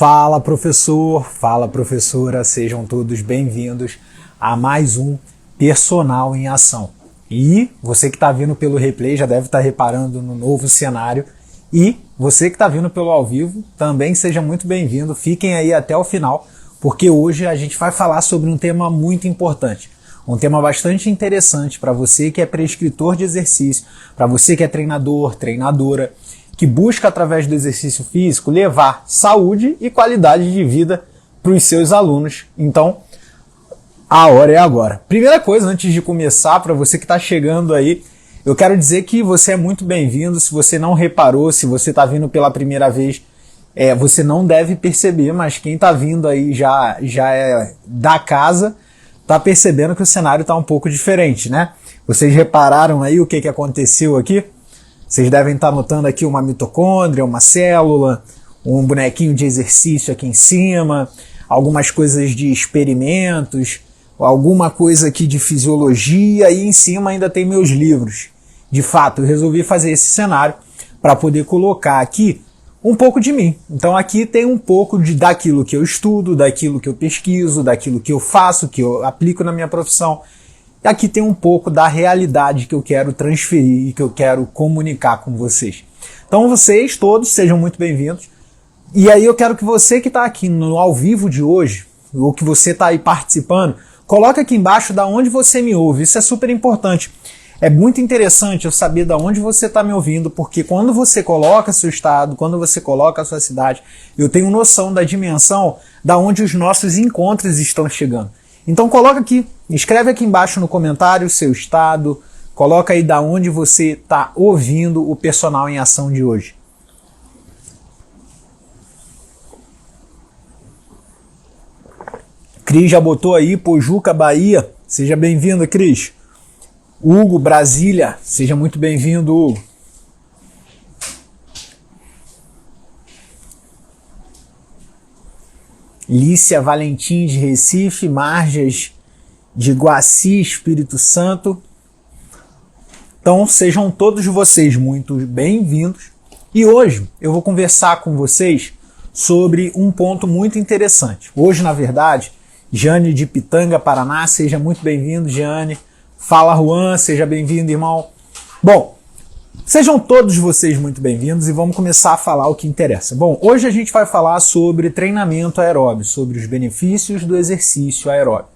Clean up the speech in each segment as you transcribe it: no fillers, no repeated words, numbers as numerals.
Fala professor, fala professora, sejam todos bem-vindos a mais um Personal em Ação. E você que está vindo pelo replay já deve estar reparando no novo cenário, e você que está vindo pelo ao vivo também seja muito bem-vindo, fiquem aí até o final, porque hoje a gente vai falar sobre um tema muito importante, um tema bastante interessante para você que é prescritor de exercício, para você que é treinador, treinadora, que busca através do exercício físico levar saúde e qualidade de vida para os seus alunos. Então, a hora é agora. Primeira coisa, antes de começar, para você que está chegando aí, eu quero dizer que você é muito bem-vindo. Se você não reparou, se você está vindo pela primeira vez, você não deve perceber, mas quem está vindo aí já é da casa, está percebendo que o cenário está um pouco diferente, né? Vocês repararam aí o que aconteceu aqui? Vocês devem estar notando aqui uma mitocôndria, uma célula, um bonequinho de exercício aqui em cima, algumas coisas de experimentos, alguma coisa aqui de fisiologia, e em cima ainda tem meus livros. De fato, eu resolvi fazer esse cenário para poder colocar aqui um pouco de mim. Então aqui tem um pouco daquilo que eu estudo, daquilo que eu pesquiso, daquilo que eu faço, que eu aplico na minha profissão. E aqui tem um pouco da realidade que eu quero transferir e que eu quero comunicar com vocês. Então vocês todos sejam muito bem-vindos. E aí eu quero que você que está aqui no ao vivo de hoje, ou que você está aí participando, coloque aqui embaixo da onde você me ouve. Isso é super importante. É muito interessante eu saber da onde você está me ouvindo, porque quando você coloca seu estado, quando você coloca a sua cidade, eu tenho noção da dimensão da onde os nossos encontros estão chegando. Então coloca aqui, escreve aqui embaixo no comentário o seu estado, coloca aí da onde você está ouvindo o Personal em Ação de hoje. Cris já botou aí, Pojuca, Bahia, seja bem-vindo, Cris. Hugo, Brasília, seja muito bem-vindo, Hugo. Lícia Valentim de Recife, Marjas de Guaci, Espírito Santo. Então sejam todos vocês muito bem-vindos. E hoje eu vou conversar com vocês sobre um ponto muito interessante. Hoje, na verdade, Jane de Pitanga, Paraná, seja muito bem-vindo, Jane. Fala, Juan, seja bem-vindo, irmão. Bom, sejam todos vocês muito bem-vindos e vamos começar a falar o que interessa. Bom, hoje a gente vai falar sobre treinamento aeróbio, sobre os benefícios do exercício aeróbio.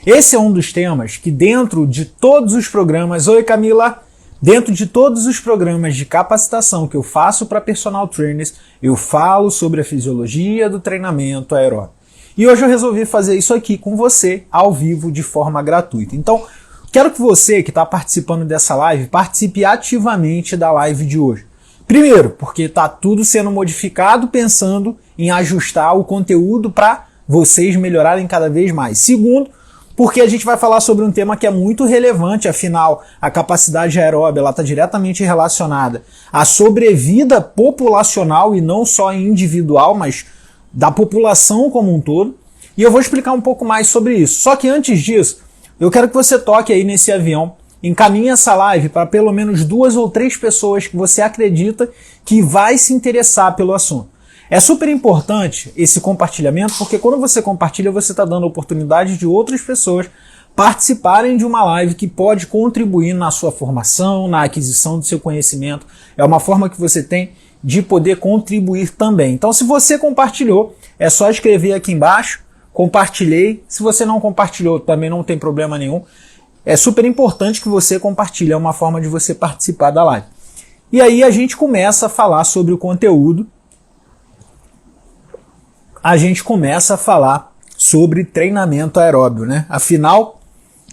Esse é um dos temas que dentro de todos os programas... Oi, Camila! Dentro de todos os programas de capacitação que eu faço para personal trainers, eu falo sobre a fisiologia do treinamento aeróbio. E hoje eu resolvi fazer isso aqui com você, ao vivo, de forma gratuita. Então, quero que você que está participando dessa live participe ativamente da live de hoje. Primeiro, porque está tudo sendo modificado pensando em ajustar o conteúdo para vocês melhorarem cada vez mais. Segundo, porque a gente vai falar sobre um tema que é muito relevante, afinal, a capacidade aeróbica está diretamente relacionada à sobrevida populacional e não só individual, mas da população como um todo. E eu vou explicar um pouco mais sobre isso. Só que antes disso, eu quero que você toque aí nesse avião, encaminhe essa live para pelo menos 2 ou 3 pessoas que você acredita que vai se interessar pelo assunto. É super importante esse compartilhamento, porque quando você compartilha, você está dando a oportunidade de outras pessoas participarem de uma live que pode contribuir na sua formação, na aquisição do seu conhecimento. É uma forma que você tem de poder contribuir também. Então, se você compartilhou, é só escrever aqui embaixo, compartilhei. Se você não compartilhou, também não tem problema nenhum. É super importante que você compartilhe, é uma forma de você participar da live. E aí a gente começa a falar sobre o conteúdo. A gente começa a falar sobre treinamento aeróbio, né? Afinal,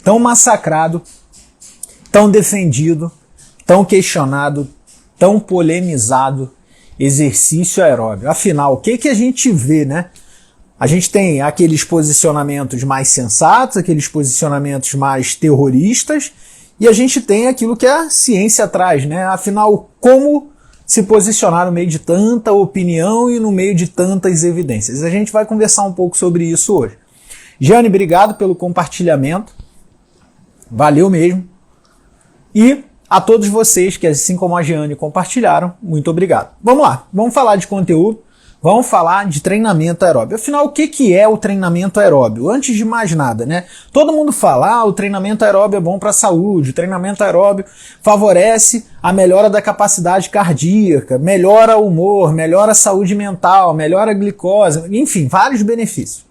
tão massacrado, tão defendido, tão questionado, tão polemizado exercício aeróbio. Afinal, o que a gente vê, né? A gente tem aqueles posicionamentos mais sensatos, aqueles posicionamentos mais terroristas, e a gente tem aquilo que a ciência traz, né? Afinal, como se posicionar no meio de tanta opinião e no meio de tantas evidências? A gente vai conversar um pouco sobre isso hoje. Jane, obrigado pelo compartilhamento. Valeu mesmo. E a todos vocês que, assim como a Jane, compartilharam, muito obrigado. Vamos lá, vamos falar de conteúdo. Vamos falar de treinamento aeróbio. Afinal, o que é o treinamento aeróbio? Antes de mais nada, né? Todo mundo fala, o treinamento aeróbio é bom para a saúde, o treinamento aeróbio favorece a melhora da capacidade cardíaca, melhora o humor, melhora a saúde mental, melhora a glicose, enfim, vários benefícios.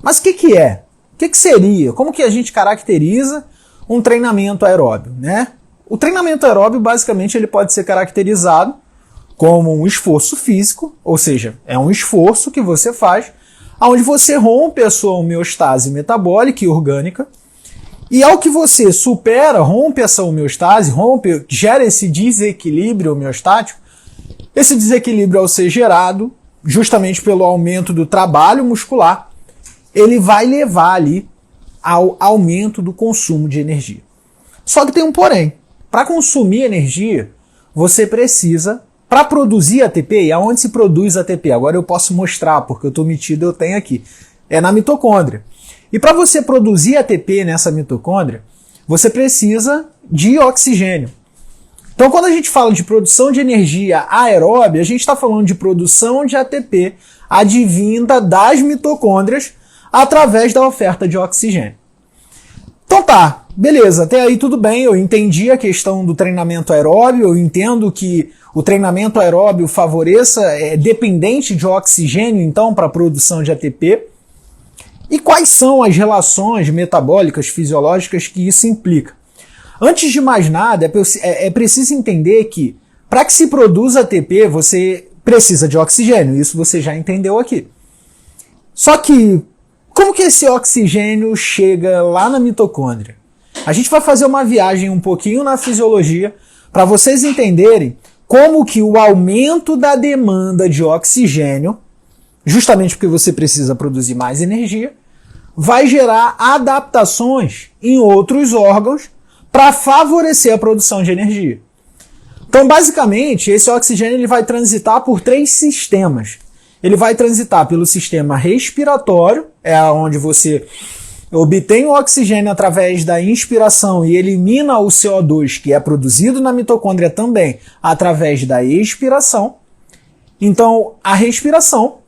Mas o que é? O que seria? Como que a gente caracteriza um treinamento aeróbio, né? O treinamento aeróbio, basicamente, ele pode ser caracterizado como um esforço físico, ou seja, é um esforço que você faz, onde você rompe a sua homeostase metabólica e orgânica, e ao que você supera, rompe essa homeostase, gera esse desequilíbrio homeostático, esse desequilíbrio ao ser gerado, justamente pelo aumento do trabalho muscular, ele vai levar ali ao aumento do consumo de energia. Só que tem um porém. Para consumir energia, você precisa, para produzir ATP, e aonde se produz ATP? Agora eu posso mostrar, porque eu estou metido, eu tenho aqui. É na mitocôndria. E para você produzir ATP nessa mitocôndria, você precisa de oxigênio. Então quando a gente fala de produção de energia aeróbia, a gente está falando de produção de ATP advinda das mitocôndrias através da oferta de oxigênio. Então tá, beleza, até aí tudo bem, eu entendi a questão do treinamento aeróbio, eu entendo que o treinamento aeróbio favoreça, é dependente de oxigênio, então, para a produção de ATP. E quais são as relações metabólicas, fisiológicas que isso implica? Antes de mais nada, é preciso entender que, para que se produza ATP, você precisa de oxigênio, isso você já entendeu aqui. Só que, como que esse oxigênio chega lá na mitocôndria? A gente vai fazer uma viagem um pouquinho na fisiologia para vocês entenderem como que o aumento da demanda de oxigênio, justamente porque você precisa produzir mais energia, vai gerar adaptações em outros órgãos para favorecer a produção de energia. Então, basicamente, esse oxigênio ele vai transitar por 3 sistemas. Ele vai transitar pelo sistema respiratório, é onde você obtém o oxigênio através da inspiração e elimina o CO2, que é produzido na mitocôndria também, através da expiração. Então, a respiração,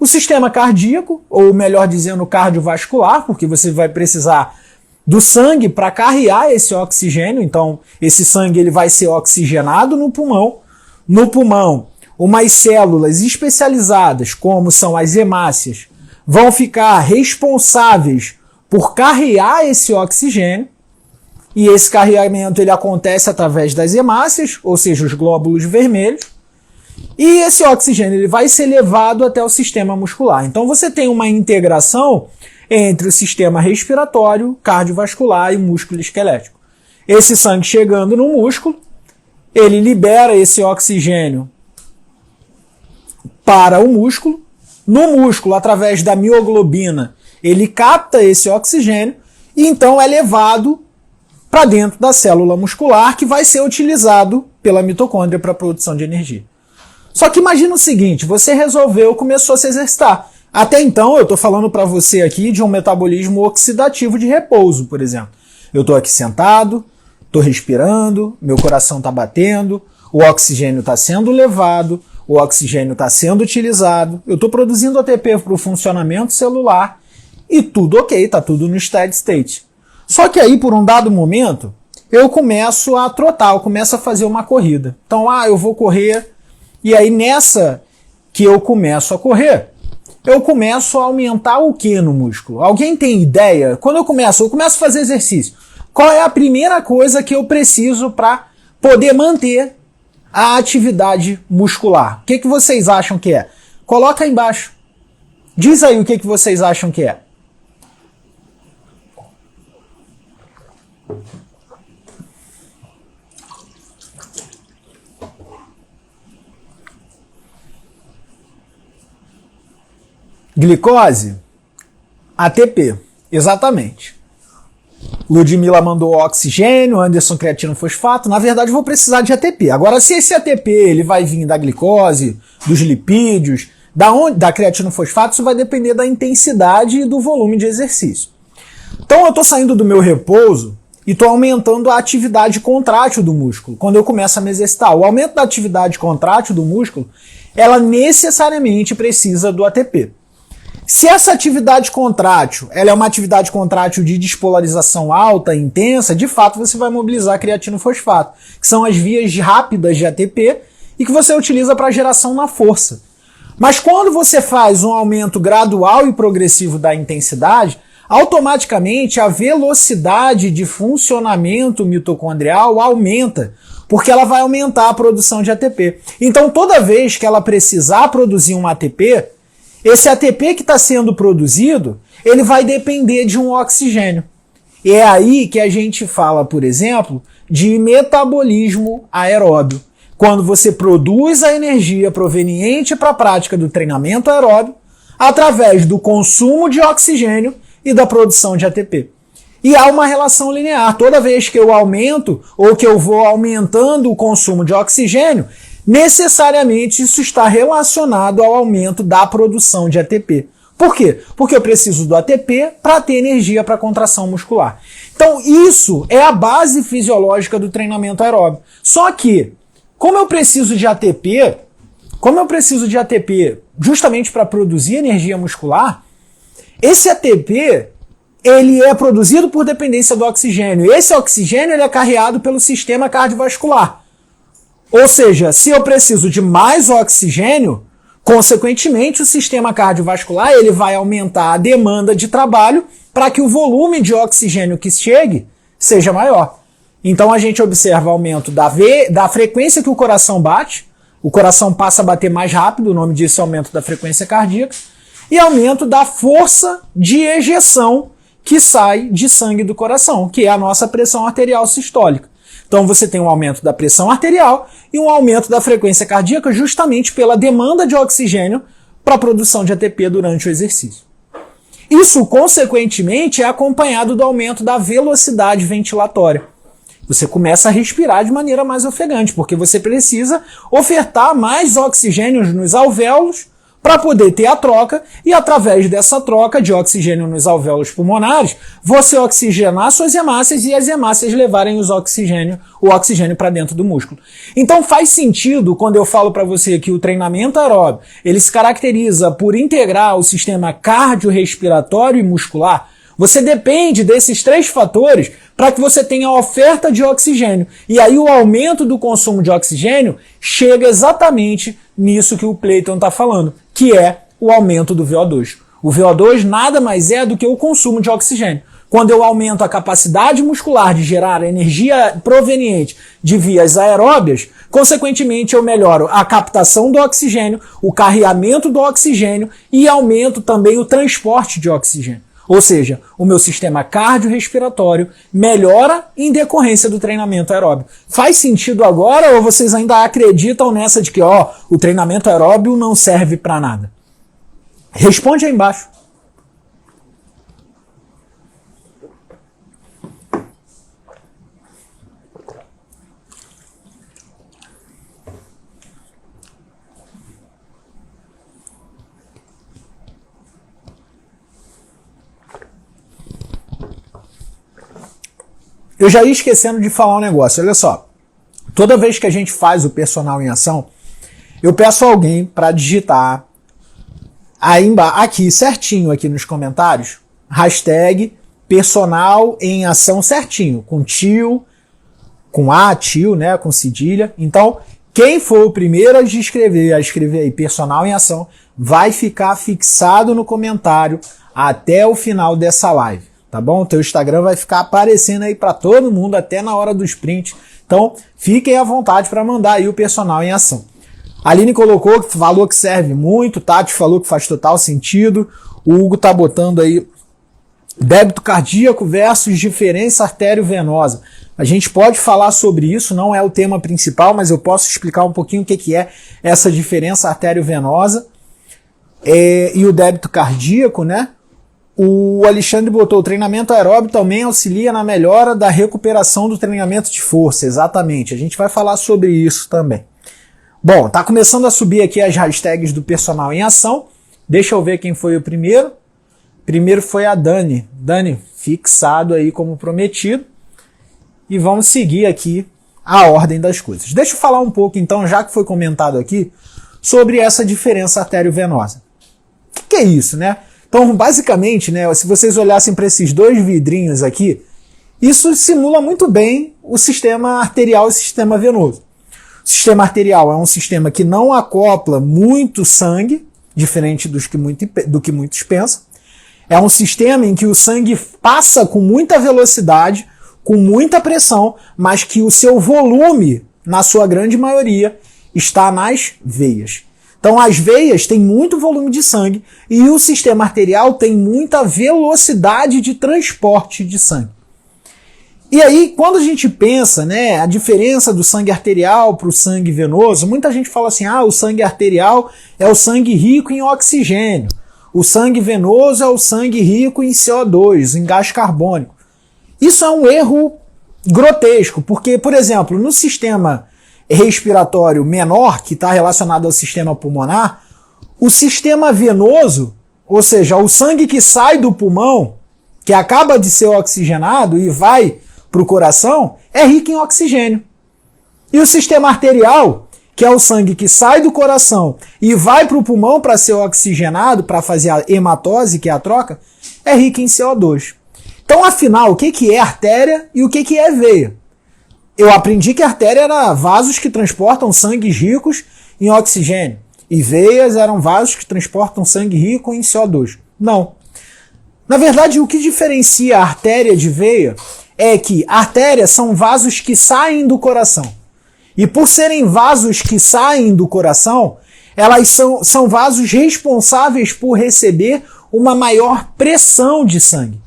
o sistema cardíaco, ou melhor dizendo, cardiovascular, porque você vai precisar do sangue para carregar esse oxigênio, então esse sangue ele vai ser oxigenado no pulmão. No pulmão, umas células especializadas, como são as hemácias, vão ficar responsáveis por carregar esse oxigênio, e esse carregamento ele acontece através das hemácias, ou seja, os glóbulos vermelhos, e esse oxigênio ele vai ser levado até o sistema muscular. Então você tem uma integração entre o sistema respiratório, cardiovascular e músculo esquelético. Esse sangue chegando no músculo, ele libera esse oxigênio para o músculo. No músculo, através da mioglobina, ele capta esse oxigênio e então é levado para dentro da célula muscular, que vai ser utilizado pela mitocôndria para a produção de energia. Só que imagina o seguinte, você começou a se exercitar. Até então eu estou falando para você aqui de um metabolismo oxidativo de repouso, por exemplo. Eu estou aqui sentado, estou respirando, meu coração está batendo, o oxigênio está sendo levado, o oxigênio está sendo utilizado, eu estou produzindo ATP para o funcionamento celular e tudo ok, está tudo no steady state. Só que aí, por um dado momento, eu começo a trotar, eu começo a fazer uma corrida. Então, eu vou correr, e aí nessa que eu começo a correr, eu começo a aumentar o que no músculo? Alguém tem ideia? Quando eu começo a fazer exercício, qual é a primeira coisa que eu preciso para poder manter a atividade muscular? O que vocês acham que é? Coloca aí embaixo. Diz aí o que vocês acham que é. Glicose? ATP. Exatamente. Ludmila mandou oxigênio, Anderson creatina fosfato. Na verdade, eu vou precisar de ATP. Agora, se esse ATP ele vai vir da glicose, dos lipídios, da creatina fosfato, isso vai depender da intensidade e do volume de exercício. Então, eu estou saindo do meu repouso, e estou aumentando a atividade contrátil do músculo. Quando eu começo a me exercitar, o aumento da atividade contrátil do músculo, ela necessariamente precisa do ATP. Se essa atividade contrátil, ela é uma atividade contrátil de despolarização alta, intensa, de fato você vai mobilizar creatinofosfato, que são as vias rápidas de ATP e que você utiliza para geração na força. Mas quando você faz um aumento gradual e progressivo da intensidade, automaticamente a velocidade de funcionamento mitocondrial aumenta, porque ela vai aumentar a produção de ATP. Então toda vez que ela precisar produzir um ATP, esse ATP que está sendo produzido, ele vai depender de um oxigênio. E é aí que a gente fala, por exemplo, de metabolismo aeróbio. Quando você produz a energia proveniente para a prática do treinamento aeróbio através do consumo de oxigênio e da produção de ATP. E há uma relação linear. Toda vez que eu aumento ou que eu vou aumentando o consumo de oxigênio, necessariamente isso está relacionado ao aumento da produção de ATP. Por quê? Porque eu preciso do ATP para ter energia para a contração muscular. Então isso é a base fisiológica do treinamento aeróbio. Só que, como eu preciso de ATP justamente para produzir energia muscular, esse ATP ele é produzido por dependência do oxigênio. Esse oxigênio ele é carreado pelo sistema cardiovascular. Ou seja, se eu preciso de mais oxigênio, consequentemente o sistema cardiovascular ele vai aumentar a demanda de trabalho para que o volume de oxigênio que chegue seja maior. Então a gente observa aumento da frequência que o coração bate, o coração passa a bater mais rápido, o nome disso é aumento da frequência cardíaca, e aumento da força de ejeção que sai de sangue do coração, que é a nossa pressão arterial sistólica. Então você tem um aumento da pressão arterial e um aumento da frequência cardíaca justamente pela demanda de oxigênio para a produção de ATP durante o exercício. Isso, consequentemente, é acompanhado do aumento da velocidade ventilatória. Você começa a respirar de maneira mais ofegante, porque você precisa ofertar mais oxigênio nos alvéolos para poder ter a troca, e através dessa troca de oxigênio nos alvéolos pulmonares, você oxigenar suas hemácias e as hemácias levarem o oxigênio para dentro do músculo. Então faz sentido quando eu falo para você que o treinamento aeróbio ele se caracteriza por integrar o sistema cardiorrespiratório e muscular. Você depende desses três fatores para que você tenha a oferta de oxigênio. E aí o aumento do consumo de oxigênio chega exatamente nisso que o Clayton está falando, que é o aumento do VO2. O VO2 nada mais é do que o consumo de oxigênio. Quando eu aumento a capacidade muscular de gerar energia proveniente de vias aeróbias, consequentemente eu melhoro a captação do oxigênio, o carreamento do oxigênio e aumento também o transporte de oxigênio. Ou seja, o meu sistema cardiorrespiratório melhora em decorrência do treinamento aeróbio. Faz sentido agora ou vocês ainda acreditam nessa de que o treinamento aeróbio não serve para nada? Responde aí embaixo. Eu já ia esquecendo de falar um negócio, olha só. Toda vez que a gente faz o personal em ação, eu peço a alguém para digitar aqui certinho aqui nos comentários, hashtag personal em ação certinho, com tio, com tio, né, com cedilha. Então, quem for o primeiro a escrever aí personal em ação, vai ficar fixado no comentário até o final dessa live. Tá bom? O teu Instagram vai ficar aparecendo aí para todo mundo até na hora do sprint. Então, fiquem à vontade para mandar aí o personal em ação. A Aline falou que serve muito, Tati falou que faz total sentido. O Hugo tá botando aí débito cardíaco versus diferença artério-venosa. A gente pode falar sobre isso, não é o tema principal, mas eu posso explicar um pouquinho o que é essa diferença artério-venosa e o débito cardíaco, né? O Alexandre botou, o treinamento aeróbio também auxilia na melhora da recuperação do treinamento de força. Exatamente, a gente vai falar sobre isso também. Bom, tá começando a subir aqui as hashtags do personal em ação. Deixa eu ver quem foi o primeiro. Primeiro foi a Dani. Dani, fixado aí como prometido. e vamos seguir aqui a ordem das coisas. Deixa eu falar um pouco, então, já que foi comentado aqui, sobre essa diferença arteriovenosa. O que é isso, né? Então, basicamente, né, se vocês olhassem para esses dois vidrinhos aqui, isso simula muito bem o sistema arterial e o sistema venoso. O sistema arterial é um sistema que não acopla muito sangue, diferente do que muitos pensam. É um sistema em que o sangue passa com muita velocidade, com muita pressão, mas que o seu volume, na sua grande maioria, está nas veias. Então as veias têm muito volume de sangue e o sistema arterial tem muita velocidade de transporte de sangue. E aí, quando a gente pensa, né, a diferença do sangue arterial para o sangue venoso, muita gente fala assim, o sangue arterial é o sangue rico em oxigênio, o sangue venoso é o sangue rico em CO2, em gás carbônico. Isso é um erro grotesco, porque, por exemplo, no sistema respiratório menor, que está relacionado ao sistema pulmonar, o sistema venoso, ou seja, o sangue que sai do pulmão, que acaba de ser oxigenado e vai para o coração, é rico em oxigênio. E o sistema arterial, que é o sangue que sai do coração e vai para o pulmão para ser oxigenado, para fazer a hematose, que é a troca, é rico em CO2. Então, afinal, o que é artéria e o que é veia? Eu aprendi que artéria era vasos que transportam sangues ricos em oxigênio e veias eram vasos que transportam sangue rico em CO2. Não. Na verdade, o que diferencia a artéria de veia é que artérias são vasos que saem do coração. E por serem vasos que saem do coração, elas são vasos responsáveis por receber uma maior pressão de sangue.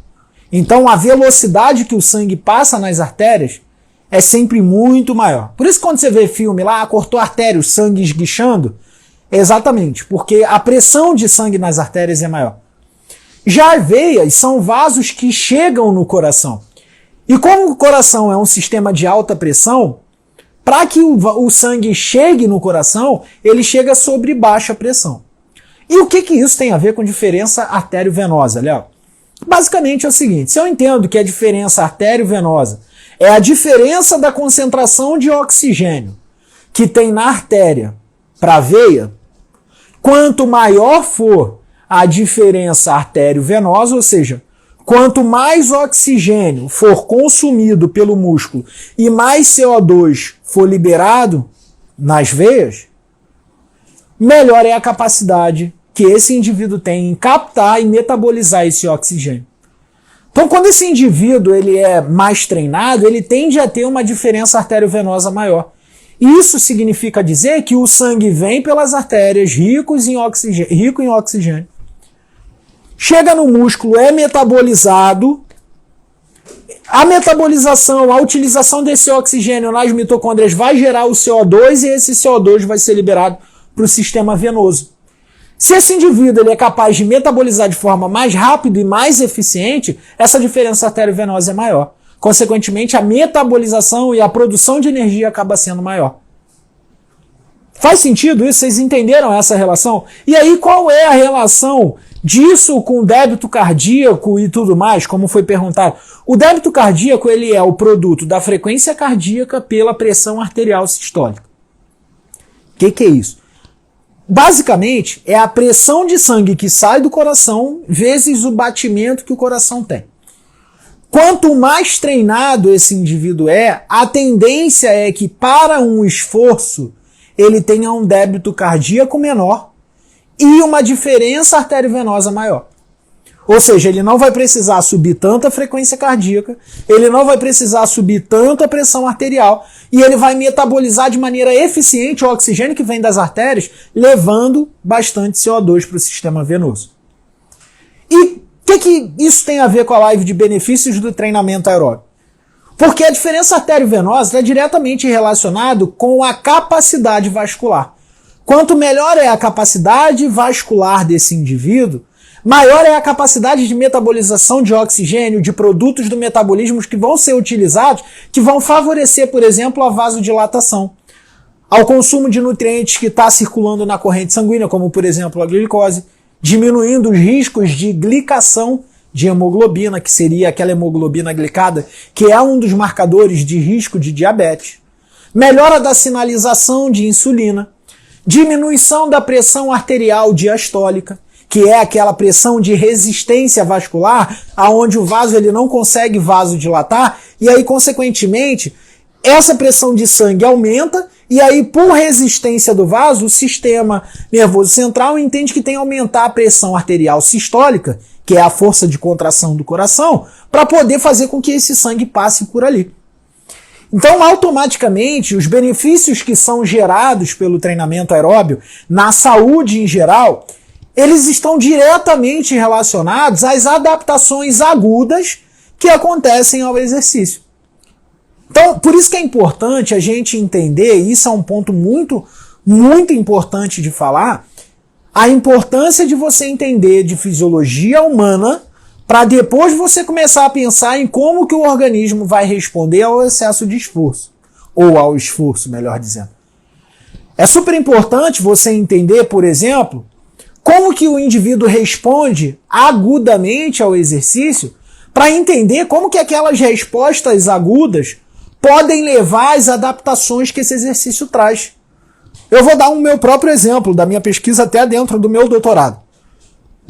Então a velocidade que o sangue passa nas artérias é sempre muito maior. Por isso quando você vê filme lá, cortou a artéria, o sangue esguichando, é exatamente, porque a pressão de sangue nas artérias é maior. Já as veias são vasos que chegam no coração. E como o coração é um sistema de alta pressão, para que o sangue chegue no coração, ele chega sobre baixa pressão. E o que isso tem a ver com diferença arteriovenosa, Léo? Basicamente é o seguinte, se eu entendo que a diferença arteriovenosa é a diferença da concentração de oxigênio que tem na artéria para a veia, quanto maior for a diferença arteriovenosa, ou seja, quanto mais oxigênio for consumido pelo músculo e mais CO2 for liberado nas veias, melhor é a capacidade que esse indivíduo tem em captar e metabolizar esse oxigênio. Então, quando esse indivíduo ele é mais treinado, ele tende a ter uma diferença arteriovenosa maior. Isso significa dizer que o sangue vem pelas artérias rico em oxigênio, chega no músculo, é metabolizado, a metabolização, a utilização desse oxigênio nas mitocôndrias vai gerar o CO2 e esse CO2 vai ser liberado para o sistema venoso. Se esse indivíduo ele é capaz de metabolizar de forma mais rápida e mais eficiente, essa diferença arteriovenosa é maior. Consequentemente, a metabolização e a produção de energia acaba sendo maior. Faz sentido isso? Vocês entenderam essa relação? E aí, qual é a relação disso com o débito cardíaco e tudo mais, como foi perguntado? O débito cardíaco ele é o produto da frequência cardíaca pela pressão arterial sistólica. O que é isso? Basicamente, é a pressão de sangue que sai do coração vezes o batimento que o coração tem. Quanto mais treinado esse indivíduo é, a tendência é que para um esforço ele tenha um débito cardíaco menor e uma diferença arteriovenosa maior. Ou seja, ele não vai precisar subir tanta frequência cardíaca, ele não vai precisar subir tanto a pressão arterial e ele vai metabolizar de maneira eficiente o oxigênio que vem das artérias, levando bastante CO2 para o sistema venoso. E o que isso tem a ver com a live de benefícios do treinamento aeróbico? Porque a diferença arteriovenosa está diretamente relacionada com a capacidade vascular. Quanto melhor é a capacidade vascular desse indivíduo, maior é a capacidade de metabolização de oxigênio, de produtos do metabolismo que vão ser utilizados, que vão favorecer, por exemplo, a vasodilatação, ao consumo de nutrientes que está circulando na corrente sanguínea, como, por exemplo, a glicose, diminuindo os riscos de glicação de hemoglobina, que seria aquela hemoglobina glicada, que é um dos marcadores de risco de diabetes. Melhora da sinalização de insulina. Diminuição da pressão arterial diastólica, que é aquela pressão de resistência vascular, aonde o vaso ele não consegue vasodilatar, e aí, consequentemente, essa pressão de sangue aumenta, e aí, por resistência do vaso, o sistema nervoso central entende que tem que aumentar a pressão arterial sistólica, que é a força de contração do coração, para poder fazer com que esse sangue passe por ali. Então, automaticamente, os benefícios que são gerados pelo treinamento aeróbio na saúde em geral, eles estão diretamente relacionados às adaptações agudas que acontecem ao exercício. Então, por isso que é importante a gente entender, e isso é um ponto muito, muito importante de falar, a importância de você entender de fisiologia humana para depois você começar a pensar em como que o organismo vai responder ao excesso de esforço, ou ao esforço, melhor dizendo. É super importante você entender, por exemplo, como que o indivíduo responde agudamente ao exercício, para entender como que aquelas respostas agudas podem levar às adaptações que esse exercício traz. Eu vou dar um meu próprio exemplo da minha pesquisa até dentro do meu doutorado.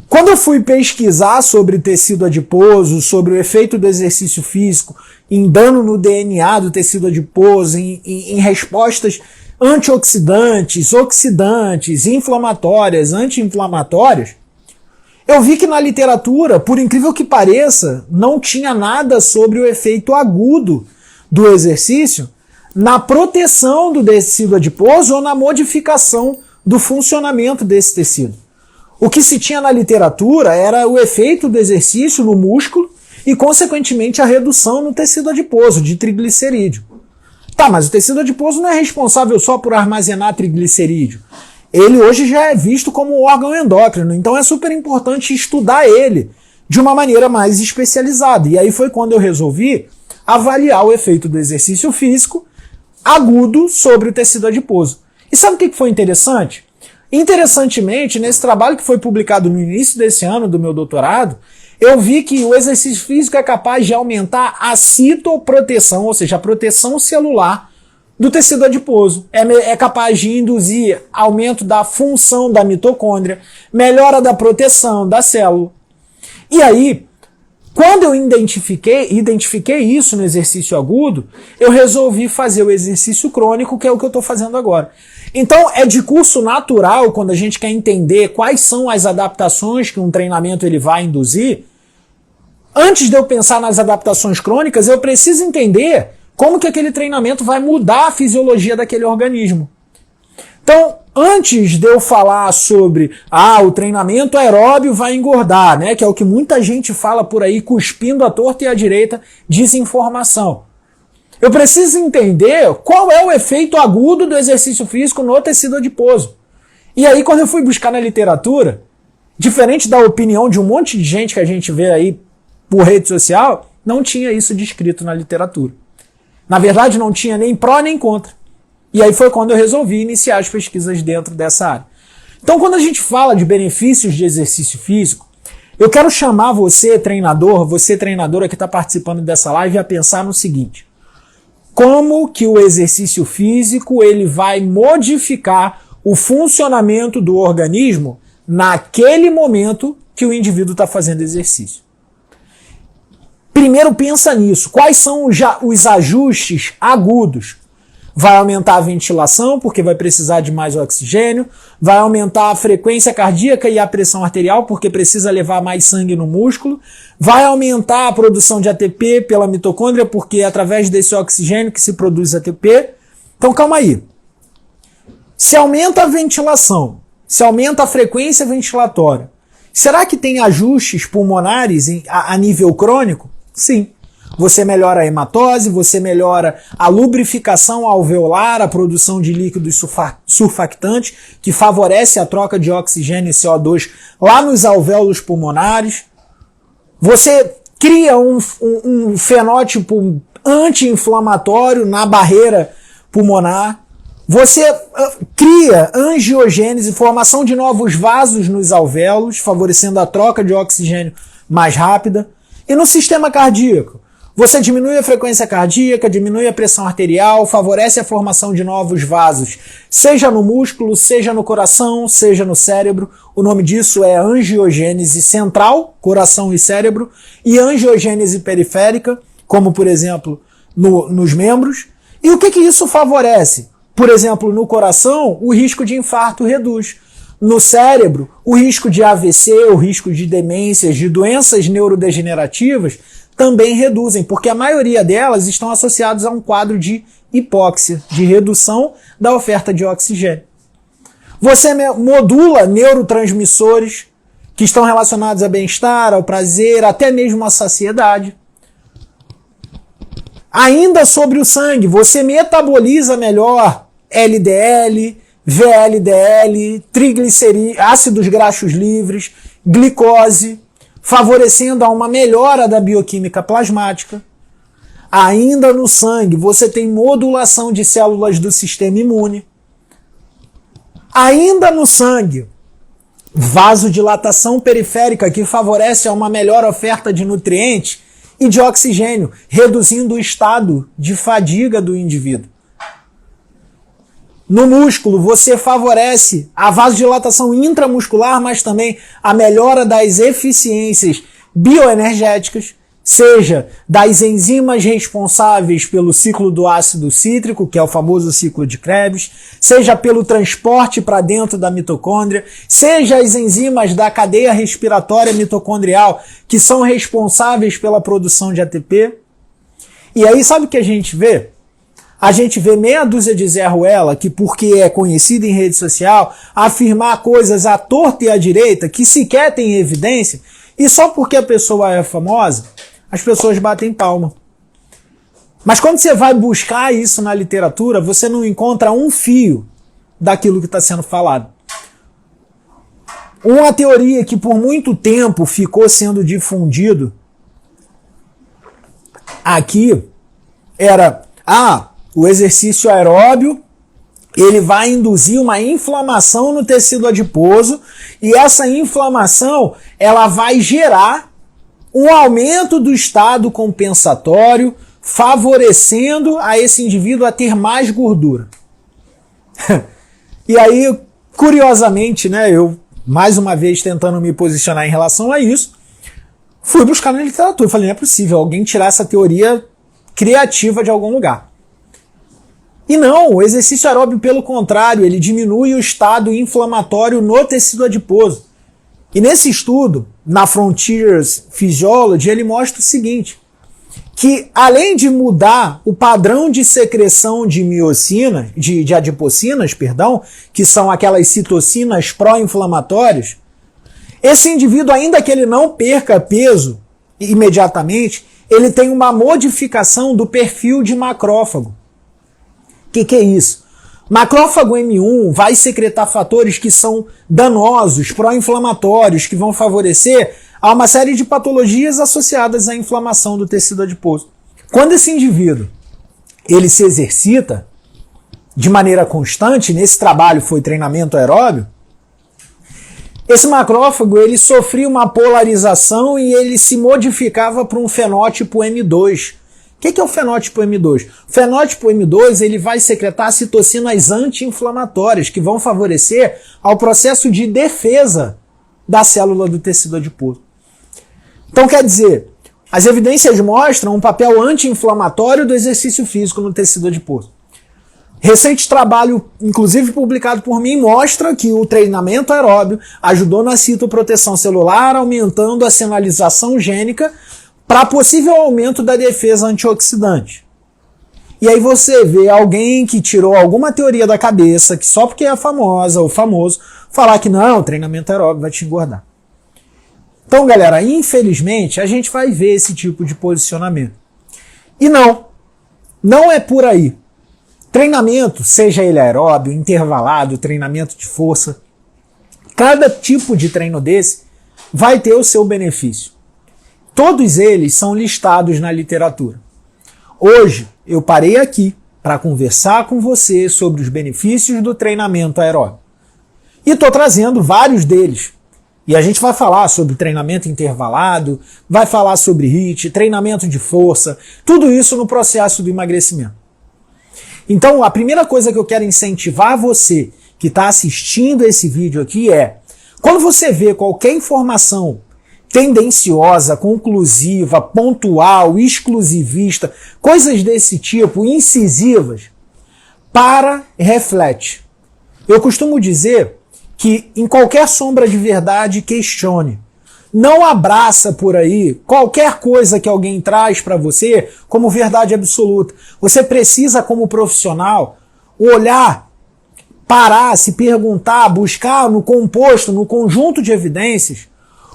Quando eu fui pesquisar sobre tecido adiposo, sobre o efeito do exercício físico em dano no DNA do tecido adiposo, em respostas antioxidantes, oxidantes, inflamatórias, anti-inflamatórias, eu vi que na literatura, por incrível que pareça, não tinha nada sobre o efeito agudo do exercício na proteção do tecido adiposo ou na modificação do funcionamento desse tecido. O que se tinha na literatura era o efeito do exercício no músculo e, consequentemente, a redução no tecido adiposo de triglicerídeo. Tá, mas o tecido adiposo não é responsável só por armazenar triglicerídeo. Ele hoje já é visto como um órgão endócrino, então é super importante estudar ele de uma maneira mais especializada. E aí foi quando eu resolvi avaliar o efeito do exercício físico agudo sobre o tecido adiposo. E sabe o que foi interessante? Interessantemente, nesse trabalho que foi publicado no início desse ano do meu doutorado, eu vi que o exercício físico é capaz de aumentar a citoproteção, ou seja, a proteção celular do tecido adiposo. É capaz de induzir aumento da função da mitocôndria, melhora da proteção da célula. E aí, quando eu identifiquei isso no exercício agudo, eu resolvi fazer o exercício crônico, que é o que eu estou fazendo agora. Então, é de curso natural, quando a gente quer entender quais são as adaptações que um treinamento ele vai induzir, antes de eu pensar nas adaptações crônicas, eu preciso entender como que aquele treinamento vai mudar a fisiologia daquele organismo. Então, antes de eu falar sobre o treinamento aeróbio vai engordar, né, que é o que muita gente fala por aí, cuspindo à torta e à direita, desinformação. Eu preciso entender qual é o efeito agudo do exercício físico no tecido adiposo. E aí, quando eu fui buscar na literatura, diferente da opinião de um monte de gente que a gente vê aí por rede social, não tinha isso descrito na literatura. Na verdade, não tinha nem pró nem contra. E aí foi quando eu resolvi iniciar as pesquisas dentro dessa área. Então, quando a gente fala de benefícios de exercício físico, eu quero chamar você, treinador, você, treinadora que está participando dessa live, a pensar no seguinte: como que o exercício físico ele vai modificar o funcionamento do organismo naquele momento que o indivíduo está fazendo exercício? Primeiro pensa nisso. Quais são os ajustes agudos? Vai aumentar a ventilação, porque vai precisar de mais oxigênio, vai aumentar a frequência cardíaca e a pressão arterial, porque precisa levar mais sangue no músculo, vai aumentar a produção de ATP pela mitocôndria, porque é através desse oxigênio que se produz ATP. Então calma aí. Se aumenta a ventilação, se aumenta a frequência ventilatória, será que tem ajustes pulmonares a nível crônico? Sim. Você melhora a hematose, você melhora a lubrificação alveolar, a produção de líquidos surfactantes, que favorece a troca de oxigênio e CO2 lá nos alvéolos pulmonares. Você cria um fenótipo anti-inflamatório na barreira pulmonar. Você cria angiogênese, formação de novos vasos nos alvéolos, favorecendo a troca de oxigênio mais rápida. E no sistema cardíaco, você diminui a frequência cardíaca, diminui a pressão arterial, favorece a formação de novos vasos, seja no músculo, seja no coração, seja no cérebro. O nome disso é angiogênese central, coração e cérebro, e angiogênese periférica, como por exemplo nos membros. E o que isso favorece? Por exemplo, no coração, o risco de infarto reduz. No cérebro, o risco de AVC, o risco de demências, de doenças neurodegenerativas também reduzem, porque a maioria delas estão associadas a um quadro de hipóxia, de redução da oferta de oxigênio. Você modula neurotransmissores que estão relacionados a bem-estar, ao prazer, até mesmo à saciedade. Ainda sobre o sangue, você metaboliza melhor LDL, VLDL, triglicerídeos, ácidos graxos livres, glicose, favorecendo a uma melhora da bioquímica plasmática. Ainda no sangue, você tem modulação de células do sistema imune. Ainda no sangue, vasodilatação periférica, que favorece a uma melhor oferta de nutrientes e de oxigênio, reduzindo o estado de fadiga do indivíduo. No músculo, você favorece a vasodilatação intramuscular, mas também a melhora das eficiências bioenergéticas, seja das enzimas responsáveis pelo ciclo do ácido cítrico, que é o famoso ciclo de Krebs, seja pelo transporte para dentro da mitocôndria, seja as enzimas da cadeia respiratória mitocondrial, que são responsáveis pela produção de ATP. E aí, sabe o que a gente vê? A gente vê meia dúzia de Zé Ruela, que porque é conhecido em rede social, afirmar coisas à torta e à direita, que sequer tem evidência, e só porque a pessoa é famosa, as pessoas batem palma. Mas quando você vai buscar isso na literatura, você não encontra um fio daquilo que está sendo falado. Uma teoria que por muito tempo ficou sendo difundido aqui era... o exercício aeróbio, ele vai induzir uma inflamação no tecido adiposo e essa inflamação ela vai gerar um aumento do estado compensatório, favorecendo a esse indivíduo a ter mais gordura. E aí, curiosamente, né, eu, mais uma vez tentando me posicionar em relação a isso, fui buscar na literatura. Falei, não é possível alguém tirar essa teoria criativa de algum lugar. E não, o exercício aeróbio, pelo contrário, ele diminui o estado inflamatório no tecido adiposo. E nesse estudo, na Frontiers Physiology, ele mostra o seguinte, que além de mudar o padrão de secreção de miocina, de adipocinas, perdão, que são aquelas citocinas pró-inflamatórias, esse indivíduo, ainda que ele não perca peso imediatamente, ele tem uma modificação do perfil de macrófago. O que é isso? Macrófago M1 vai secretar fatores que são danosos, pró-inflamatórios, que vão favorecer a uma série de patologias associadas à inflamação do tecido adiposo. Quando esse indivíduo ele se exercita de maneira constante, nesse trabalho foi treinamento aeróbio, esse macrófago ele sofria uma polarização e ele se modificava para um fenótipo M2. O que é o fenótipo M2? O fenótipo M2 ele vai secretar citocinas anti-inflamatórias que vão favorecer ao processo de defesa da célula do tecido adiposo. Então quer dizer, as evidências mostram um papel anti-inflamatório do exercício físico no tecido adiposo. Recente trabalho, inclusive publicado por mim, mostra que o treinamento aeróbio ajudou na citoproteção celular, aumentando a sinalização gênica para possível aumento da defesa antioxidante. E aí você vê alguém que tirou alguma teoria da cabeça, que só porque é famosa ou famoso, falar que não, o treinamento aeróbio vai te engordar. Então, galera, infelizmente, a gente vai ver esse tipo de posicionamento. E não é por aí. Treinamento, seja ele aeróbio, intervalado, treinamento de força, cada tipo de treino desse vai ter o seu benefício. Todos eles são listados na literatura. Hoje, eu parei aqui para conversar com você sobre os benefícios do treinamento aeróbico. E estou trazendo vários deles. E a gente vai falar sobre treinamento intervalado, vai falar sobre HIIT, treinamento de força, tudo isso no processo do emagrecimento. Então, a primeira coisa que eu quero incentivar você que está assistindo esse vídeo aqui é, quando você vê qualquer informação tendenciosa, conclusiva, pontual, exclusivista, coisas desse tipo, incisivas, para, reflete. Eu costumo dizer que em qualquer sombra de verdade, questione. Não abraça por aí qualquer coisa que alguém traz para você como verdade absoluta. Você precisa, como profissional, olhar, parar, se perguntar, buscar no composto, no conjunto de evidências,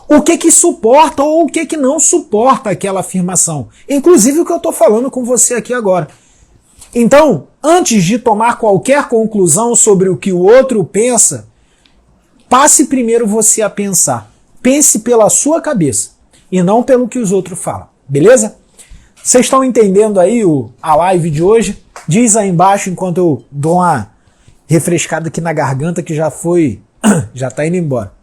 o que suporta ou o que não suporta aquela afirmação. Inclusive o que eu estou falando com você aqui agora. Então, antes de tomar qualquer conclusão sobre o que o outro pensa, passe primeiro você a pensar. Pense pela sua cabeça e não pelo que os outros falam. Beleza? Vocês estão entendendo aí a live de hoje? Diz aí embaixo enquanto eu dou uma refrescada aqui na garganta que já foi, já tá indo embora.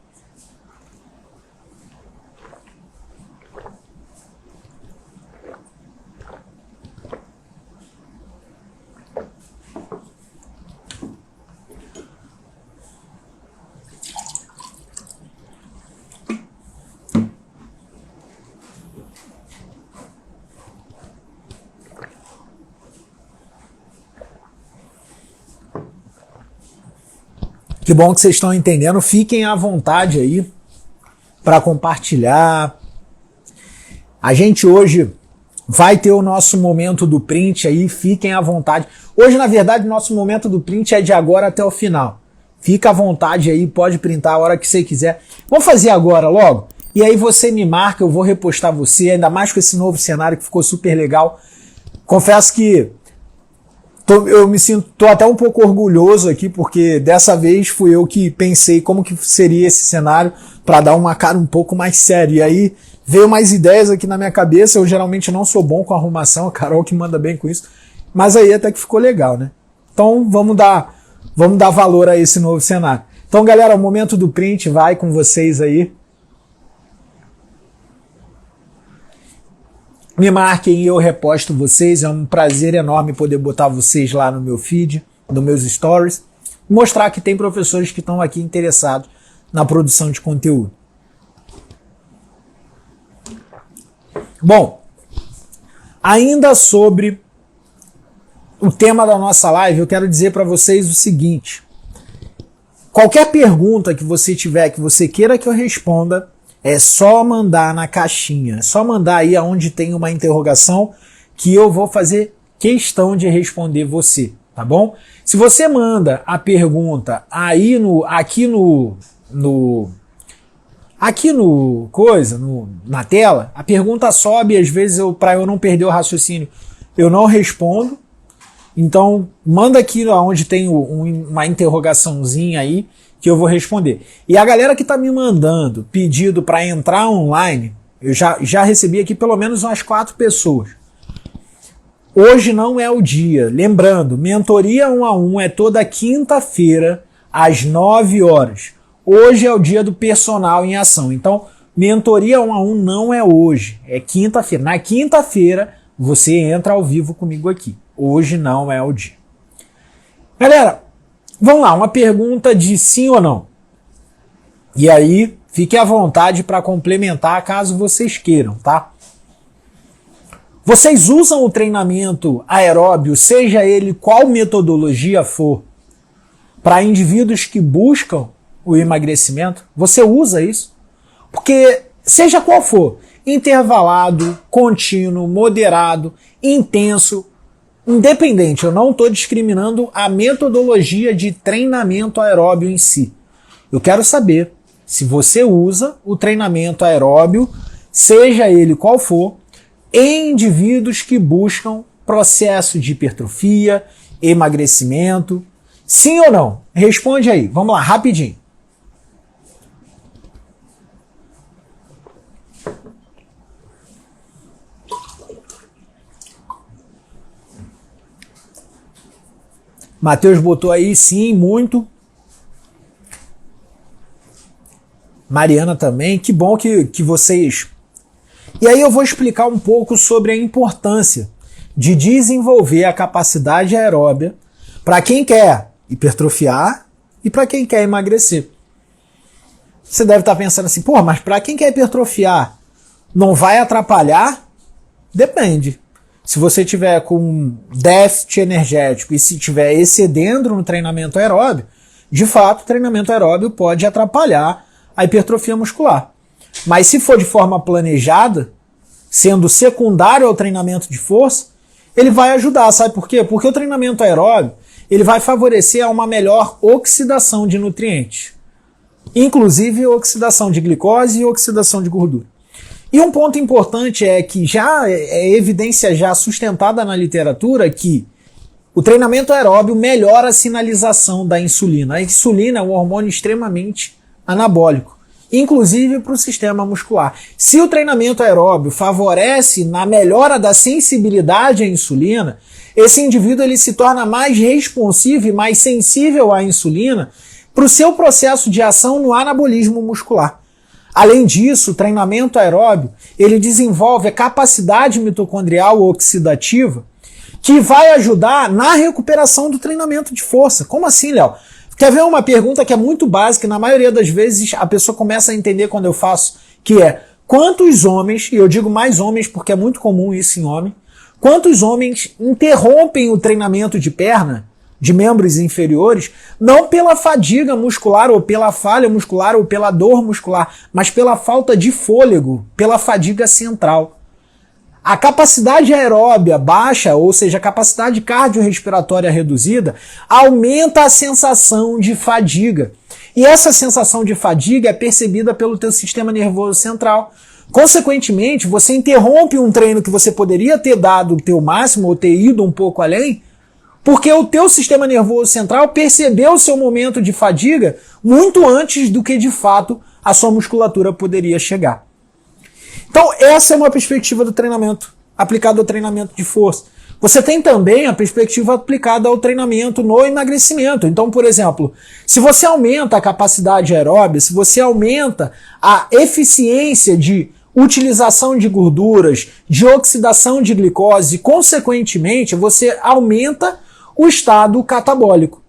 Que bom que vocês estão entendendo. Fiquem à vontade aí para compartilhar. A gente hoje vai ter o nosso momento do print aí. Fiquem à vontade. Hoje, na verdade, o nosso momento do print é de agora até o final. Fica à vontade aí, pode printar a hora que você quiser. Vamos fazer agora logo? E aí você me marca, eu vou repostar você, ainda mais com esse novo cenário que ficou super legal. Confesso que eu me tô até um pouco orgulhoso aqui, porque dessa vez fui eu que pensei como que seria esse cenário para dar uma cara um pouco mais séria. E aí veio mais ideias aqui na minha cabeça. Eu geralmente não sou bom com arrumação, a Carol que manda bem com isso. Mas aí até que ficou legal, né? Então vamos dar valor a esse novo cenário. Então, galera, o momento do print vai com vocês aí. Me marquem e eu reposto vocês. É um prazer enorme poder botar vocês lá no meu feed, nos meus stories, e mostrar que tem professores que estão aqui interessados na produção de conteúdo. Bom, ainda sobre o tema da nossa live, eu quero dizer para vocês o seguinte. Qualquer pergunta que você tiver, que você queira que eu responda, é só mandar na caixinha. É só mandar aí aonde tem uma interrogação que eu vou fazer questão de responder você, tá bom? Se você manda a pergunta aí na tela, a pergunta sobe, às vezes para eu não perder o raciocínio, eu não respondo. Então, manda aqui onde tem uma interrogaçãozinha aí que eu vou responder. E a galera que tá me mandando pedido para entrar online, eu já recebi aqui pelo menos umas 4 pessoas. Hoje não é o dia. Lembrando, mentoria 1 a 1 é toda quinta-feira às 9 horas. Hoje é o dia do personal em ação. Então, mentoria 1 a 1 não é hoje, é quinta-feira. Na quinta-feira você entra ao vivo comigo aqui. Hoje não é o dia. Galera, vamos lá, uma pergunta de sim ou não. E aí, fique à vontade para complementar caso vocês queiram, tá? Vocês usam o treinamento aeróbio, seja ele qual metodologia for, para indivíduos que buscam o emagrecimento? Você usa isso? Porque, seja qual for, intervalado, contínuo, moderado, intenso, independente, eu não estou discriminando a metodologia de treinamento aeróbio em si. Eu quero saber se você usa o treinamento aeróbio, seja ele qual for, em indivíduos que buscam processo de hipertrofia, emagrecimento. Sim ou não? Responde aí. Vamos lá, rapidinho. Matheus botou aí, sim, muito. Mariana também, que bom que vocês... E aí eu vou explicar um pouco sobre a importância de desenvolver a capacidade aeróbia para quem quer hipertrofiar e para quem quer emagrecer. Você deve estar pensando assim, pô, mas para quem quer hipertrofiar, não vai atrapalhar? Depende. Se você tiver com déficit energético e se tiver excedendo no treinamento aeróbio, de fato o treinamento aeróbio pode atrapalhar a hipertrofia muscular. Mas se for de forma planejada, sendo secundário ao treinamento de força, ele vai ajudar, sabe por quê? Porque o treinamento aeróbio ele vai favorecer a uma melhor oxidação de nutrientes, inclusive oxidação de glicose e oxidação de gordura. E um ponto importante é que já é evidência já sustentada na literatura que o treinamento aeróbio melhora a sinalização da insulina. A insulina é um hormônio extremamente anabólico, inclusive para o sistema muscular. Se o treinamento aeróbio favorece na melhora da sensibilidade à insulina, esse indivíduo ele se torna mais responsivo e mais sensível à insulina para o seu processo de ação no anabolismo muscular. Além disso, o treinamento aeróbio ele desenvolve a capacidade mitocondrial oxidativa que vai ajudar na recuperação do treinamento de força. Como assim, Léo? Quer ver uma pergunta que é muito básica, na maioria das vezes a pessoa começa a entender quando eu faço, que é quantos homens, e eu digo mais homens porque é muito comum isso em homem, quantos homens interrompem o treinamento de perna, de membros inferiores, não pela fadiga muscular ou pela falha muscular ou pela dor muscular, mas pela falta de fôlego, pela fadiga central. A capacidade aeróbia baixa, ou seja, a capacidade cardiorrespiratória reduzida, aumenta a sensação de fadiga. E essa sensação de fadiga é percebida pelo teu sistema nervoso central. Consequentemente, você interrompe um treino que você poderia ter dado o teu máximo ou ter ido um pouco além, porque o teu sistema nervoso central percebeu o seu momento de fadiga muito antes do que de fato a sua musculatura poderia chegar. Então essa é uma perspectiva do treinamento, aplicado ao treinamento de força. Você tem também a perspectiva aplicada ao treinamento no emagrecimento. Então, por exemplo, se você aumenta a capacidade aeróbia, se você aumenta a eficiência de utilização de gorduras, de oxidação de glicose, consequentemente, você aumenta o estado catabólico,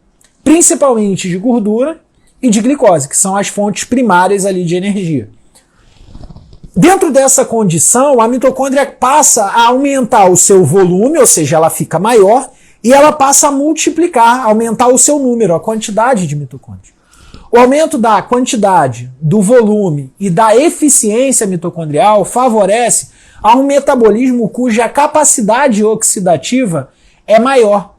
principalmente de gordura e de glicose, que são as fontes primárias ali de energia. Dentro dessa condição, a mitocôndria passa a aumentar o seu volume, ou seja, ela fica maior, e ela passa a multiplicar, aumentar o seu número, a quantidade de mitocôndrias. O aumento da quantidade, do volume e da eficiência mitocondrial favorece a um metabolismo cuja capacidade oxidativa é maior.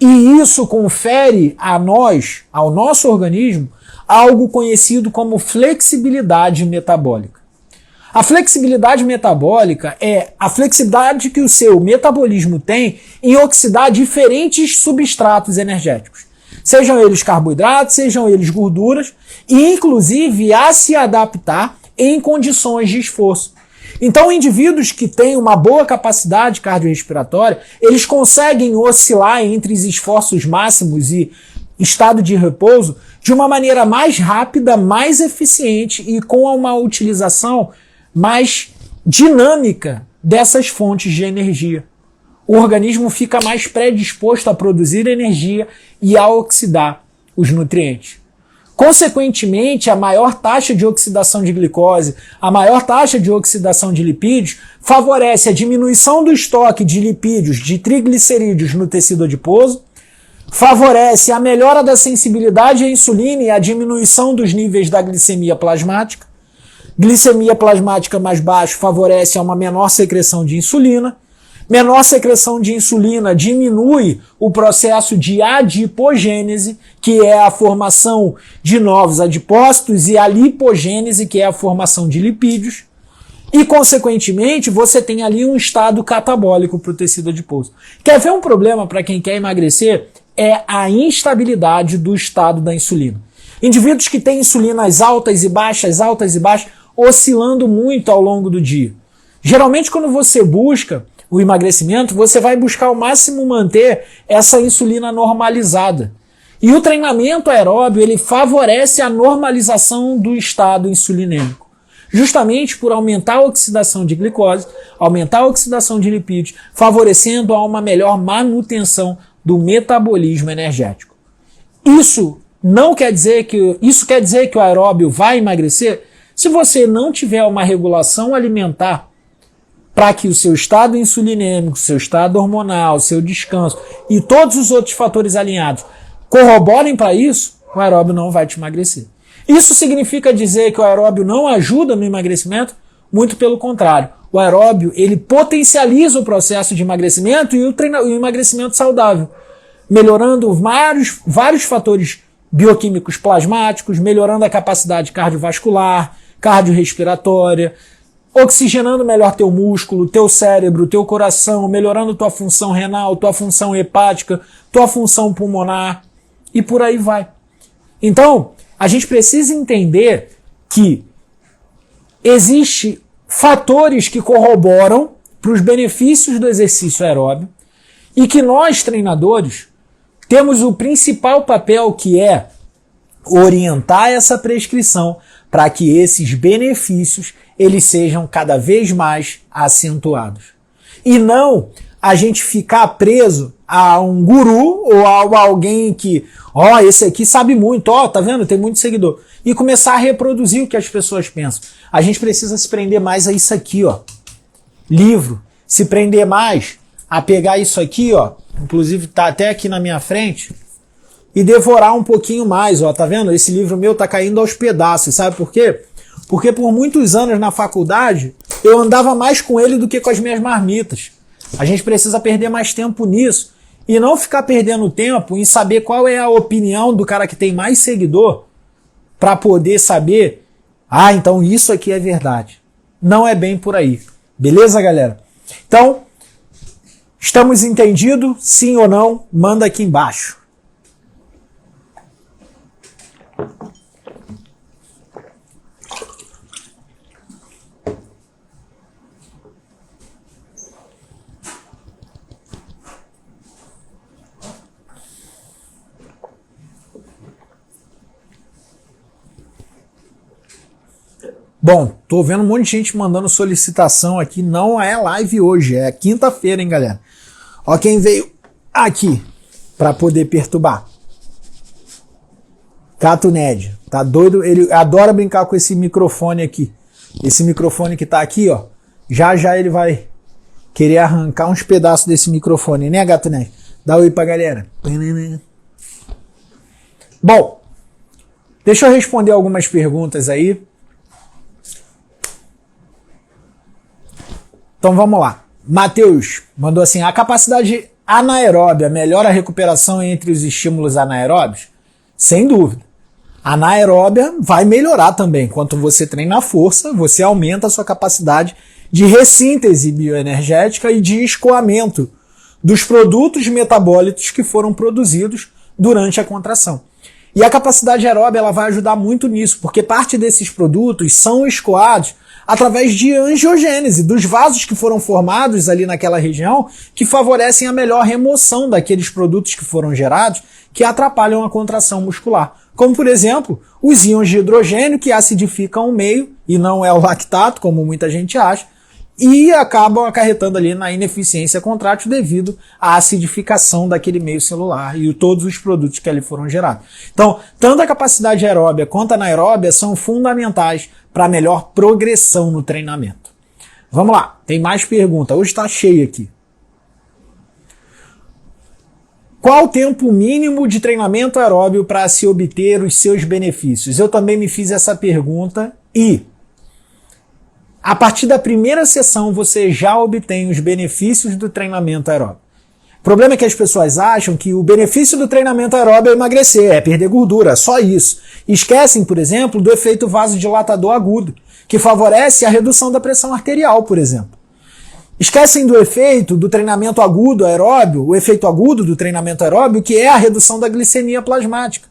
E isso confere a nós, ao nosso organismo, algo conhecido como flexibilidade metabólica. A flexibilidade metabólica é a flexibilidade que o seu metabolismo tem em oxidar diferentes substratos energéticos. Sejam eles carboidratos, sejam eles gorduras, e inclusive a se adaptar em condições de esforço. Então, indivíduos que têm uma boa capacidade cardiorrespiratória, eles conseguem oscilar entre os esforços máximos e estado de repouso de uma maneira mais rápida, mais eficiente e com uma utilização mais dinâmica dessas fontes de energia. O organismo fica mais predisposto a produzir energia e a oxidar os nutrientes. Consequentemente, a maior taxa de oxidação de glicose, a maior taxa de oxidação de lipídios, favorece a diminuição do estoque de lipídios, de triglicerídeos no tecido adiposo, favorece a melhora da sensibilidade à insulina e a diminuição dos níveis da glicemia plasmática. Glicemia plasmática mais baixa favorece a uma menor secreção de insulina. Menor secreção de insulina diminui o processo de adipogênese, que é a formação de novos adipócitos, e a lipogênese, que é a formação de lipídios. E, consequentemente, você tem ali um estado catabólico para o tecido adiposo. Quer ver um problema para quem quer emagrecer? É a instabilidade do estado da insulina. Indivíduos que têm insulinas altas e baixas, oscilando muito ao longo do dia. Geralmente, quando você busca o emagrecimento, você vai buscar ao máximo manter essa insulina normalizada. E o treinamento aeróbio, ele favorece a normalização do estado insulinêmico, justamente por aumentar a oxidação de glicose, aumentar a oxidação de lipídios, favorecendo a uma melhor manutenção do metabolismo energético. Isso quer dizer que o aeróbio vai emagrecer? Se você não tiver uma regulação alimentar para que o seu estado insulinêmico, seu estado hormonal, seu descanso e todos os outros fatores alinhados corroborem para isso, o aeróbio não vai te emagrecer. Isso significa dizer que o aeróbio não ajuda no emagrecimento? Muito pelo contrário. O aeróbio, ele potencializa o processo de emagrecimento e o emagrecimento saudável, melhorando vários fatores bioquímicos plasmáticos, melhorando a capacidade cardiovascular, cardiorrespiratória, oxigenando melhor teu músculo, teu cérebro, teu coração, melhorando tua função renal, tua função hepática, tua função pulmonar e por aí vai. Então, a gente precisa entender que existem fatores que corroboram para os benefícios do exercício aeróbio e que nós, treinadores, temos o principal papel, que é orientar essa prescrição para que esses benefícios eles sejam cada vez mais acentuados. E não a gente ficar preso a um guru ou a alguém que, esse aqui sabe muito, tá vendo? Tem muito seguidor. E começar a reproduzir o que as pessoas pensam. A gente precisa se prender mais a isso aqui, livro. Se prender mais a pegar isso aqui, inclusive tá até aqui na minha frente, e devorar um pouquinho mais, tá vendo? Esse livro meu tá caindo aos pedaços, sabe por quê? Porque por muitos anos na faculdade, eu andava mais com ele do que com as minhas marmitas. A gente precisa perder mais tempo nisso e não ficar perdendo tempo em saber qual é a opinião do cara que tem mais seguidor para poder saber, então isso aqui é verdade. Não é bem por aí. Beleza, galera? Então, estamos entendidos? Sim ou não? Manda aqui embaixo. Bom, tô vendo um monte de gente mandando solicitação aqui. Não é live hoje, é quinta-feira, hein, galera? Ó quem veio aqui para poder perturbar. Cato Ned, tá doido? Ele adora brincar com esse microfone aqui. Esse microfone que tá aqui, já ele vai querer arrancar uns pedaços desse microfone, né, Gato Ned? Dá oi pra galera. Bom, deixa eu responder algumas perguntas aí. Então vamos lá. Matheus mandou assim: a capacidade anaeróbia melhora a recuperação entre os estímulos anaeróbios? Sem dúvida. A anaeróbia vai melhorar também. Quanto você treina a força, você aumenta a sua capacidade de ressíntese bioenergética e de escoamento dos produtos metabólicos que foram produzidos durante a contração. E a capacidade aeróbia ela vai ajudar muito nisso, porque parte desses produtos são escoados através de angiogênese, dos vasos que foram formados ali naquela região, que favorecem a melhor remoção daqueles produtos que foram gerados, que atrapalham a contração muscular. Como, por exemplo, os íons de hidrogênio, que acidificam o meio, e não é o lactato, como muita gente acha, e acabam acarretando ali na ineficiência contrátil devido à acidificação daquele meio celular e todos os produtos que ali foram gerados. Então, tanto a capacidade aeróbia quanto a anaeróbia são fundamentais para melhor progressão no treinamento. Vamos lá, tem mais pergunta. Hoje está cheio aqui. Qual o tempo mínimo de treinamento aeróbio para se obter os seus benefícios? Eu também me fiz essa pergunta e a partir da primeira sessão você já obtém os benefícios do treinamento aeróbio. O problema é que as pessoas acham que o benefício do treinamento aeróbio é emagrecer, é perder gordura, só isso. Esquecem, por exemplo, do efeito vasodilatador agudo, que favorece a redução da pressão arterial, por exemplo. Esquecem do efeito do treinamento agudo aeróbio, o efeito agudo do treinamento aeróbio, que é a redução da glicemia plasmática.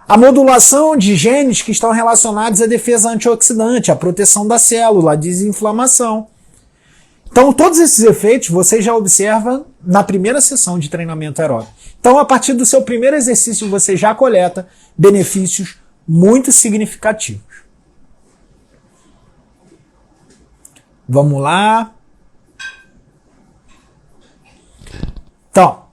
A modulação de genes que estão relacionados à defesa antioxidante, à proteção da célula, à desinflamação. Então, todos esses efeitos você já observa na primeira sessão de treinamento aeróbico. Então, a partir do seu primeiro exercício, você já coleta benefícios muito significativos. Vamos lá. Então,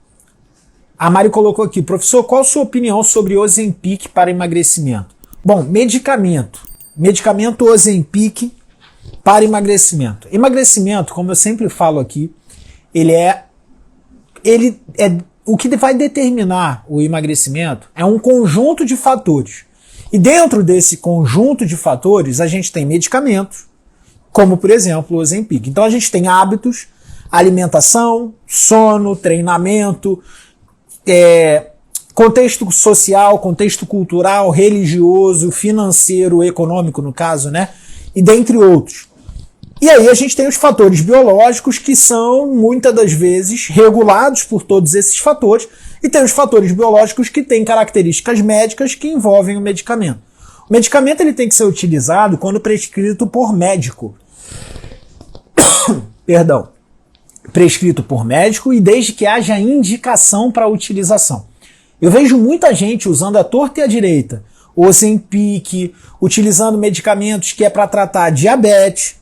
a Mari colocou aqui, professor, qual a sua opinião sobre Ozempic para emagrecimento? Bom, medicamento Ozempic para emagrecimento. Emagrecimento, como eu sempre falo aqui, ele é o que vai determinar o emagrecimento é um conjunto de fatores. E dentro desse conjunto de fatores, a gente tem medicamentos, como por exemplo o Ozempic. Então a gente tem hábitos, alimentação, sono, treinamento, contexto social, contexto cultural, religioso, financeiro, econômico no caso, né? E dentre outros. E aí a gente tem os fatores biológicos que são muitas das vezes regulados por todos esses fatores e tem os fatores biológicos que têm características médicas que envolvem o medicamento. O medicamento ele tem que ser utilizado quando prescrito por médico. Perdão. Prescrito por médico e desde que haja indicação para a utilização. Eu vejo muita gente usando a torta e a direita, Ozempic, utilizando medicamentos que é para tratar diabetes,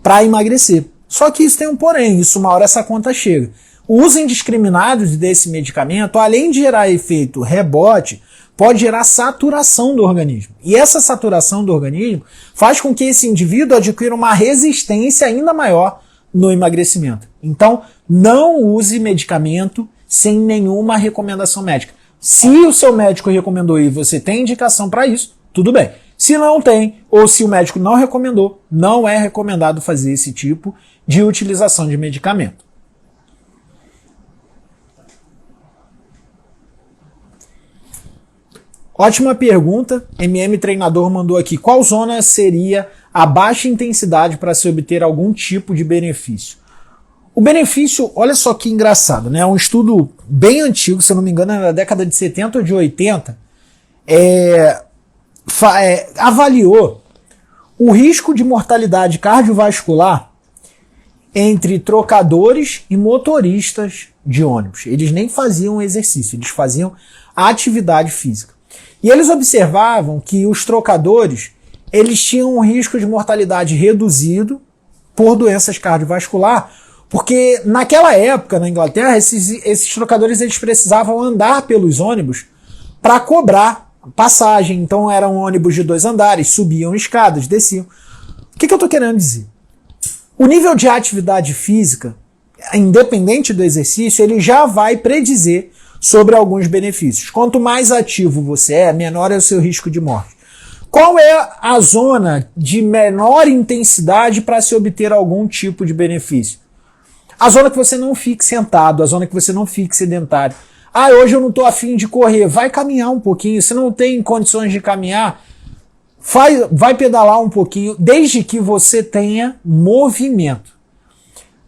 para emagrecer. Só que isso tem um porém, isso uma hora essa conta chega. O uso indiscriminado desse medicamento, além de gerar efeito rebote, pode gerar saturação do organismo. E essa saturação do organismo faz com que esse indivíduo adquira uma resistência ainda maior no emagrecimento. Então, não use medicamento sem nenhuma recomendação médica. Se o seu médico recomendou e você tem indicação para isso, tudo bem. Se não tem, ou se o médico não recomendou, não é recomendado fazer esse tipo de utilização de medicamento. Ótima pergunta. MM Treinador mandou aqui. Qual zona seria a baixa intensidade para se obter algum tipo de benefício? O benefício, olha só que engraçado, né? Um estudo bem antigo, se eu não me engano, é da década de 70 ou de 80, avaliou o risco de mortalidade cardiovascular entre trocadores e motoristas de ônibus. Eles nem faziam exercício, eles faziam atividade física. E eles observavam que os trocadores, eles tinham um risco de mortalidade reduzido por doenças cardiovasculares, porque naquela época, na Inglaterra, esses trocadores eles precisavam andar pelos ônibus para cobrar passagem. Então eram ônibus de 2 andares, subiam escadas, desciam. O que eu estou querendo dizer? O nível de atividade física, independente do exercício, ele já vai predizer sobre alguns benefícios. Quanto mais ativo você é, menor é o seu risco de morte. Qual é a zona de menor intensidade para se obter algum tipo de benefício? A zona que você não fique sentado, a zona que você não fique sedentário. Ah, hoje eu não estou afim de correr. Vai caminhar um pouquinho. Se não tem condições de caminhar, vai pedalar um pouquinho, desde que você tenha movimento.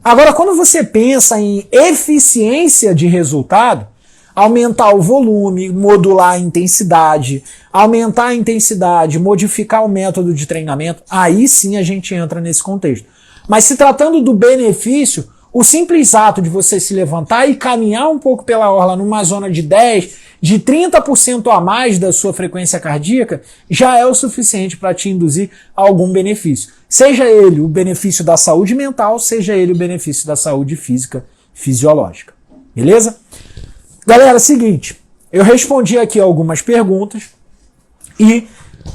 Agora, quando você pensa em eficiência de resultado, aumentar o volume, modular a intensidade, aumentar a intensidade, modificar o método de treinamento, aí sim a gente entra nesse contexto. Mas se tratando do benefício, o simples ato de você se levantar e caminhar um pouco pela orla numa zona de 10%, de 30% a mais da sua frequência cardíaca, já é o suficiente para te induzir a algum benefício. Seja ele o benefício da saúde mental, seja ele o benefício da saúde física, fisiológica. Beleza? Galera, seguinte, eu respondi aqui algumas perguntas e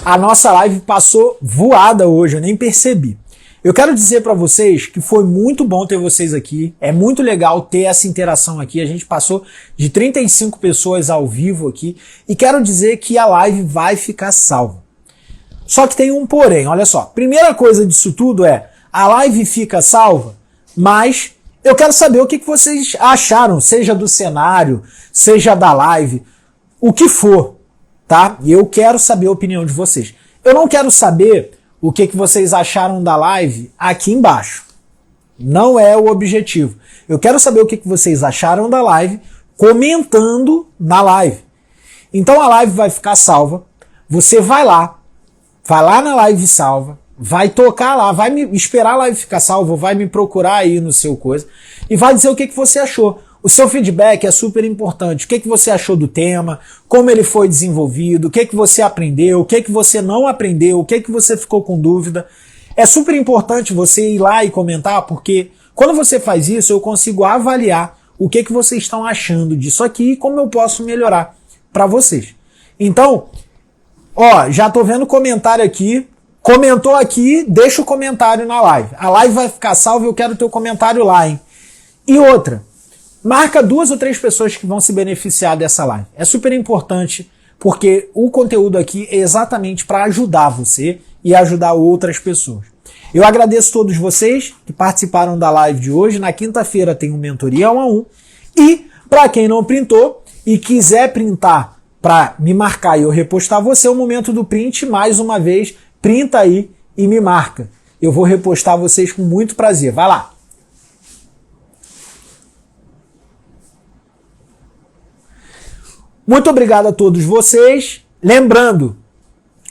a nossa live passou voada hoje, eu nem percebi. Eu quero dizer para vocês que foi muito bom ter vocês aqui, é muito legal ter essa interação aqui, a gente passou de 35 pessoas ao vivo aqui e quero dizer que a live vai ficar salva. Só que tem um porém, olha só, primeira coisa disso tudo é, a live fica salva, mas eu quero saber o que vocês acharam, seja do cenário, seja da live, o que for, tá? E eu quero saber a opinião de vocês. Eu não quero saber o que vocês acharam da live aqui embaixo. Não é o objetivo. Eu quero saber o que vocês acharam da live comentando na live. Então a live vai ficar salva. Você vai lá na live salva, vai tocar lá, vai me esperar a live ficar salvo, vai me procurar aí no seu coisa e vai dizer o que você achou. O seu feedback é super importante. O que você achou do tema, como ele foi desenvolvido, o que você aprendeu, o que você não aprendeu, o que você ficou com dúvida. É super importante você ir lá e comentar, porque quando você faz isso, eu consigo avaliar o que vocês estão achando disso aqui e como eu posso melhorar para vocês. Então, ó, já tô vendo comentário aqui. Comentou aqui, deixa o comentário na live. A live vai ficar salva, eu quero teu comentário lá, hein? E outra, marca 2 ou 3 pessoas que vão se beneficiar dessa live. É super importante, porque o conteúdo aqui é exatamente para ajudar você e ajudar outras pessoas. Eu agradeço a todos vocês que participaram da live de hoje. Na quinta-feira tem um mentoria 1 a 1. E, para quem não printou e quiser printar para me marcar e eu repostar você, é o momento do print. Mais uma vez, printa aí e me marca. Eu vou repostar vocês com muito prazer. Vai lá. Muito obrigado a todos vocês. Lembrando,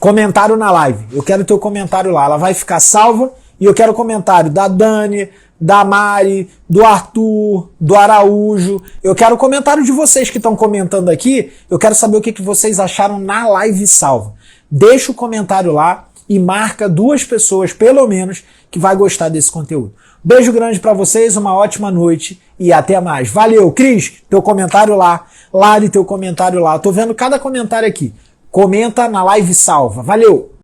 comentário na live. Eu quero teu comentário lá. Ela vai ficar salva e eu quero comentário da Dani, da Mari, do Arthur, do Araújo. Eu quero comentário de vocês que estão comentando aqui. Eu quero saber o que vocês acharam na live salva. Deixa o comentário lá e marca 2 pessoas, pelo menos, que vai gostar desse conteúdo. Beijo grande pra vocês, uma ótima noite e até mais. Valeu, Cris, teu comentário lá. Lari, teu comentário lá. Tô vendo cada comentário aqui. Comenta na live salva. Valeu!